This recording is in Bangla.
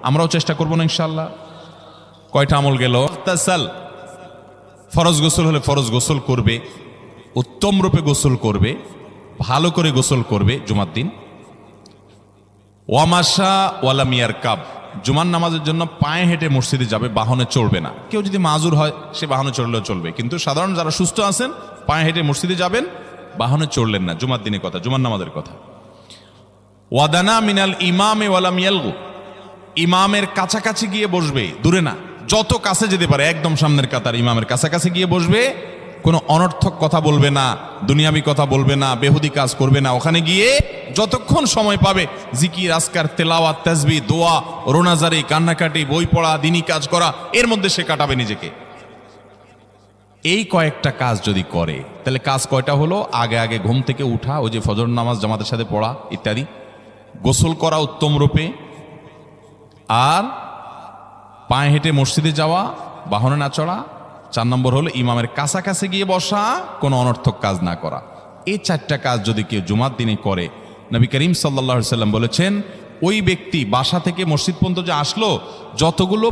আমরাও চেষ্টা করবো না ইনশাআল্লাহ। কয়টা আমল গেল? তাসাল, ফরজ গোসল হলে ফরজ গোসল করবে, উত্তম রূপে গোসল করবে, ভালো করে গোসল করবে জুমার দিন। ওয়ামাশা ওয়ালা মিয়ার কাব, জুমার নামাজের জন্য পায়ে হেঁটে মসজিদে যাবে, বাহনে চড়বে না। কেউ যদি মাজুর হয় সে বাহনে চড়লেও চলবে, কিন্তু সাধারণ যারা সুস্থ আছেন পায়ে হেঁটে মসজিদে যাবেন, বাহনে চড়লেন না। জুমার দিনের কথা, জুমার নামাজের কথা। ওয়াদানা মিনাল ইমামে ওয়ালা মিয়ালগু, ইমামের কাছাকাছি গিয়ে বসবে, দূরে না, যত কাছে যেতে পারে একদম সামনের কাতার ইমামের কাছাকাছি গিয়ে বসবে। কোনো অনর্থক কথা বলবে না, দুনিয়াবি কথা বলবে না, বেহুদি কাজ করবে না। ওখানে গিয়ে যতক্ষণ সময় পাবে জিকির, আজকার, তেলাওয়াত, তাসবিহ, দোয়া, রোনাজারি, কান্নাকাটি, বই পড়া, দিনী কাজ করা, এর মধ্যে সে কাটাবে নিজেকে। এই কয়েকটা কাজ যদি করে তাহলে কাজ কয়টা হলো? আগে আগে ঘুম থেকে উঠা, ওই যে ফজর নামাজ জামাতের সাথে পড়া ইত্যাদি, গোসল করা উত্তম রূপে, আর পায়ে হেঁটে মসজিদে যাওয়া, বাহনে না চড়া। 4 নম্বর হলো ইমামের কাছাকাছি গিয়ে বসা, কোনো অনর্থক কাজ না করা। এই 4টা কাজ যদি কেউ জুমার দিনে করে, নবী করিম সাল্লাল্লাহু আলাইহি ওয়াসাল্লাম বলেছেন ওই ব্যক্তি বাসা থেকে মসজিদ পর্যন্ত যে আসলো, যতগুলো